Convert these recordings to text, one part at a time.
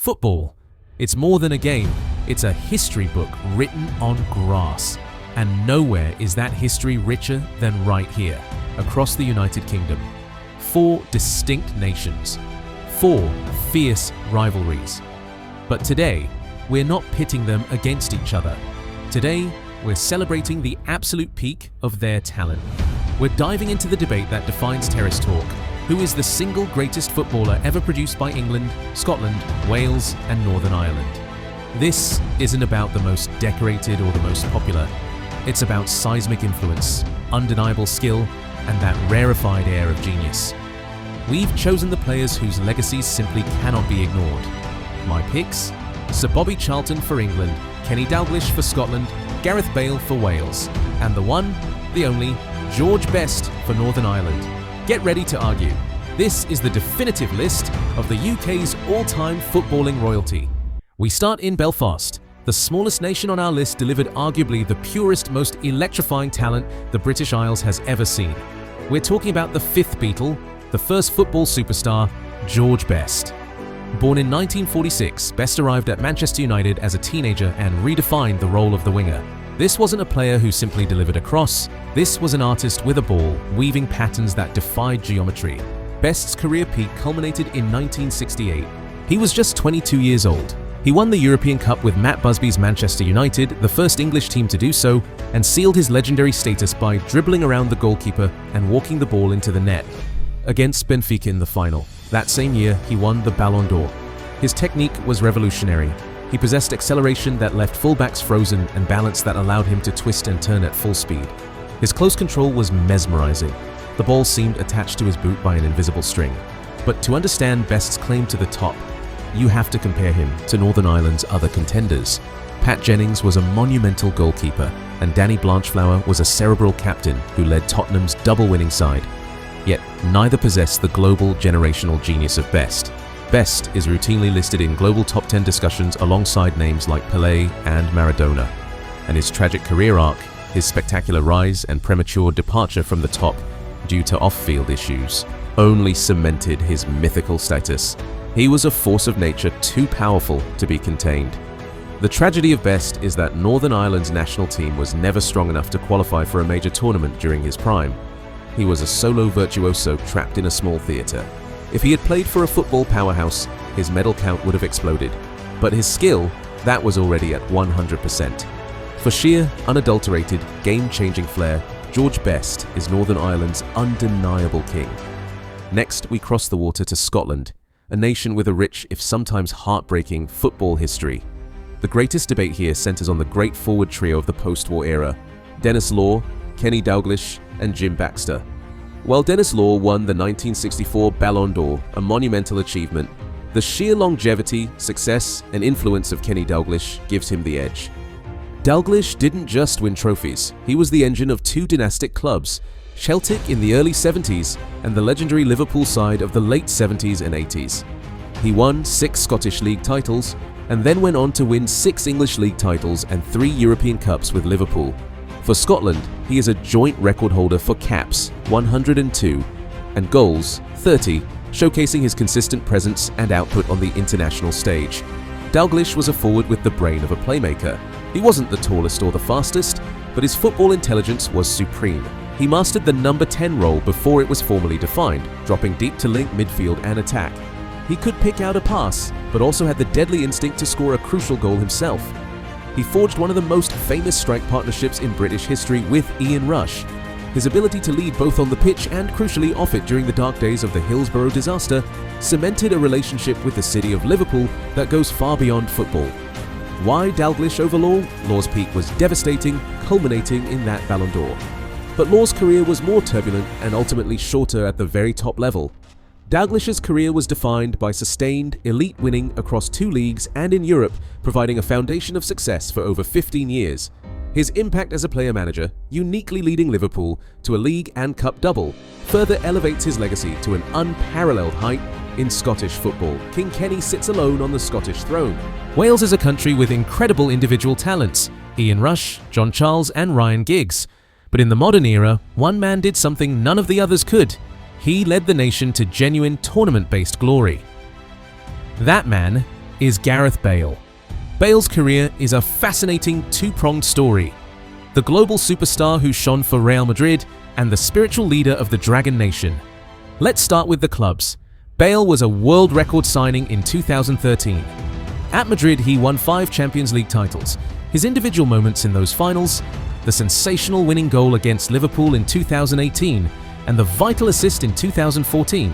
Football. It's more than a game, it's a history book written on grass. And nowhere is that history richer than right here, across the United Kingdom. 4 distinct nations, 4 fierce rivalries. But today, we're not pitting them against each other. Today, we're celebrating the absolute peak of their talent. We're diving into the debate that defines Terrace Talk. Who is the single greatest footballer ever produced by England, Scotland, Wales, and Northern Ireland? This isn't about the most decorated or the most popular. It's about seismic influence, undeniable skill, and that rarefied air of genius. We've chosen the players whose legacies simply cannot be ignored. My picks: Sir Bobby Charlton for England, Kenny Dalglish for Scotland, Gareth Bale for Wales, and the one, the only, George Best for Northern Ireland. Get ready to argue. This is the definitive list of the UK's all-time footballing royalty. We start in Belfast. The smallest nation on our list delivered arguably the purest, most electrifying talent the British Isles has ever seen. We're talking about the 5th Beatle, the first football superstar, George Best. Born in 1946, Best arrived at Manchester United as a teenager and redefined the role of the winger. This wasn't a player who simply delivered a cross. This was an artist with a ball, weaving patterns that defied geometry. Best's career peak culminated in 1968. He was just 22 years old. He won the European Cup with Matt Busby's Manchester United, the first English team to do so, and sealed his legendary status by dribbling around the goalkeeper and walking the ball into the net. Against Benfica in the final. That same year, he won the Ballon d'Or. His technique was revolutionary. He possessed acceleration that left fullbacks frozen and balance that allowed him to twist and turn at full speed. His close control was mesmerizing. The ball seemed attached to his boot by an invisible string. But to understand Best's claim to the top, you have to compare him to Northern Ireland's other contenders. Pat Jennings was a monumental goalkeeper, and Danny Blanchflower was a cerebral captain who led Tottenham's double-winning side. Yet neither possessed the global generational genius of Best. Best is routinely listed in global top 10 discussions alongside names like Pelé and Maradona. And his tragic career arc, his spectacular rise and premature departure from the top due to off-field issues, only cemented his mythical status. He was a force of nature too powerful to be contained. The tragedy of Best is that Northern Ireland's national team was never strong enough to qualify for a major tournament during his prime. He was a solo virtuoso trapped in a small theatre. If he had played for a football powerhouse, his medal count would have exploded. But his skill, that was already at 100%. For sheer, unadulterated, game-changing flair, George Best is Northern Ireland's undeniable king. Next, we cross the water to Scotland, a nation with a rich, if sometimes heartbreaking, football history. The greatest debate here centers on the great forward trio of the post-war era: Denis Law, Kenny Dalglish, and Jim Baxter. While Denis Law won the 1964 Ballon d'Or, a monumental achievement, the sheer longevity, success, and influence of Kenny Dalglish gives him the edge. Dalglish didn't just win trophies, he was the engine of 2 dynastic clubs, Celtic in the early 70s and the legendary Liverpool side of the late 70s and 80s. He won 6 Scottish League titles and then went on to win 6 English League titles and 3 European Cups with Liverpool. For Scotland, he is a joint record holder for caps, 102, and goals, 30, showcasing his consistent presence and output on the international stage. Dalglish was a forward with the brain of a playmaker. He wasn't the tallest or the fastest, but his football intelligence was supreme. He mastered the number 10 role before it was formally defined, dropping deep to link midfield and attack. He could pick out a pass, but also had the deadly instinct to score a crucial goal himself. He forged one of the most famous strike partnerships in British history with Ian Rush. His ability to lead both on the pitch and crucially off it during the dark days of the Hillsborough disaster cemented a relationship with the city of Liverpool that goes far beyond football. Why Dalglish over Law? Law's peak was devastating, culminating in that Ballon d'Or. But Law's career was more turbulent and ultimately shorter at the very top level. Dalglish's career was defined by sustained, elite winning across 2 leagues and in Europe, providing a foundation of success for over 15 years. His impact as a player-manager, uniquely leading Liverpool to a league and cup double, further elevates his legacy to an unparalleled height in Scottish football. King Kenny sits alone on the Scottish throne. Wales is a country with incredible individual talents: Ian Rush, John Charles, and Ryan Giggs. But in the modern era, one man did something none of the others could. He led the nation to genuine tournament-based glory. That man is Gareth Bale. Bale's career is a fascinating two-pronged story. The global superstar who shone for Real Madrid and the spiritual leader of the Dragon Nation. Let's start with the clubs. Bale was a world record signing in 2013. At Madrid, he won 5 Champions League titles. His individual moments in those finals, the sensational winning goal against Liverpool in 2018, and the vital assist in 2014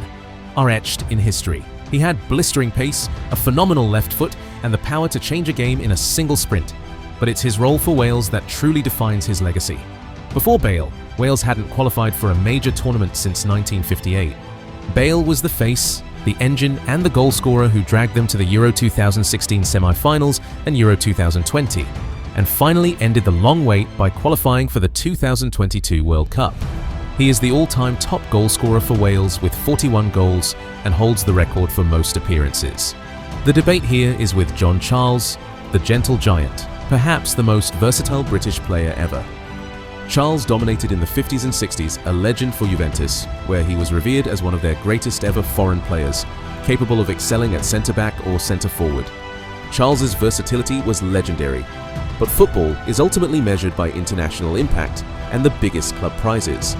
are etched in history. He had blistering pace, a phenomenal left foot, and the power to change a game in a single sprint. But it's his role for Wales that truly defines his legacy. Before Bale, Wales hadn't qualified for a major tournament since 1958. Bale was the face, the engine, and the goalscorer who dragged them to the Euro 2016 semi-finals and Euro 2020, and finally ended the long wait by qualifying for the 2022 World Cup. He is the all-time top goalscorer for Wales with 41 goals and holds the record for most appearances. The debate here is with John Charles, the gentle giant, perhaps the most versatile British player ever. Charles dominated in the 50s and 60s, a legend for Juventus, where he was revered as one of their greatest ever foreign players, capable of excelling at centre-back or centre-forward. Charles's versatility was legendary, but football is ultimately measured by international impact and the biggest club prizes.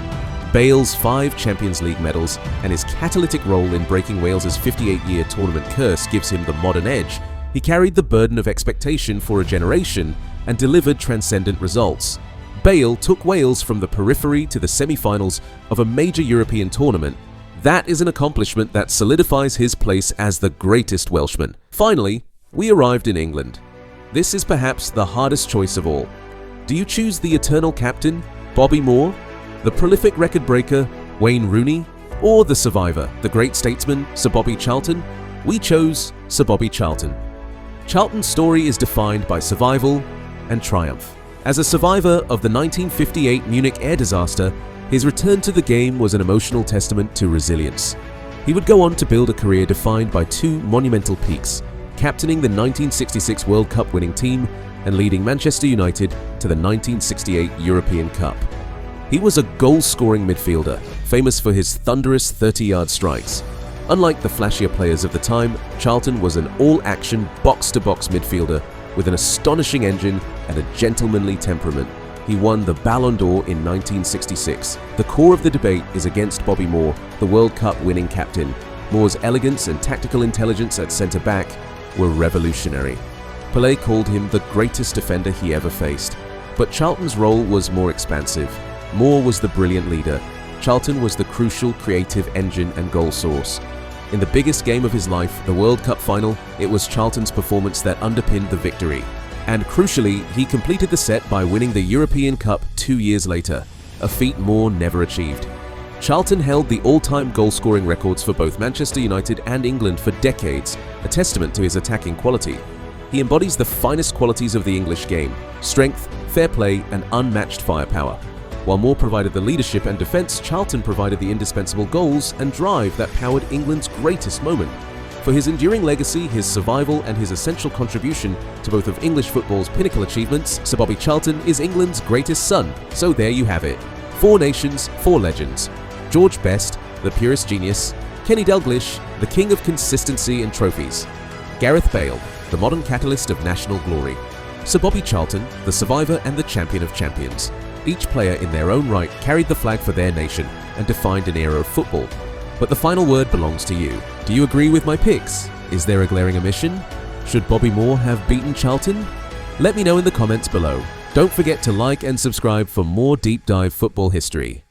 Bale's 5 Champions League medals and his catalytic role in breaking Wales's 58-year tournament curse gives him the modern edge. He carried the burden of expectation for a generation and delivered transcendent results. Bale took Wales from the periphery to the semi-finals of a major European tournament. That is an accomplishment that solidifies his place as the greatest Welshman. Finally, we arrived in England. This is perhaps the hardest choice of all. Do you choose the eternal captain, Bobby Moore, the prolific record breaker, Wayne Rooney, or the survivor, the great statesman, Sir Bobby Charlton? We chose Sir Bobby Charlton. Charlton's story is defined by survival and triumph. As a survivor of the 1958 Munich air disaster, his return to the game was an emotional testament to resilience. He would go on to build a career defined by 2 monumental peaks, captaining the 1966 World Cup winning team and leading Manchester United to the 1968 European Cup. He was a goal-scoring midfielder, famous for his thunderous 30-yard strikes. Unlike the flashier players of the time, Charlton was an all-action, box-to-box midfielder with an astonishing engine and a gentlemanly temperament. He won the Ballon d'Or in 1966. The core of the debate is against Bobby Moore, the World Cup winning captain. Moore's elegance and tactical intelligence at centre-back were revolutionary. Pelé called him the greatest defender he ever faced. But Charlton's role was more expansive. Moore was the brilliant leader. Charlton was the crucial creative engine and goal source. In the biggest game of his life, the World Cup final, it was Charlton's performance that underpinned the victory. And crucially, he completed the set by winning the European Cup 2 years later, a feat Moore never achieved. Charlton held the all-time goal-scoring records for both Manchester United and England for decades, a testament to his attacking quality. He embodies the finest qualities of the English game: strength, fair play, and unmatched firepower. While Moore provided the leadership and defence, Charlton provided the indispensable goals and drive that powered England's greatest moment. For his enduring legacy, his survival, and his essential contribution to both of English football's pinnacle achievements, Sir Bobby Charlton is England's greatest son. So there you have it. 4 nations, 4 legends. George Best, the purest genius. Kenny Dalglish, the king of consistency and trophies. Gareth Bale, the modern catalyst of national glory. Sir Bobby Charlton, the survivor and the champion of champions. Each player in their own right carried the flag for their nation and defined an era of football. But the final word belongs to you. Do you agree with my picks? Is there a glaring omission? Should Bobby Moore have beaten Charlton? Let me know in the comments below. Don't forget to like and subscribe for more deep dive football history.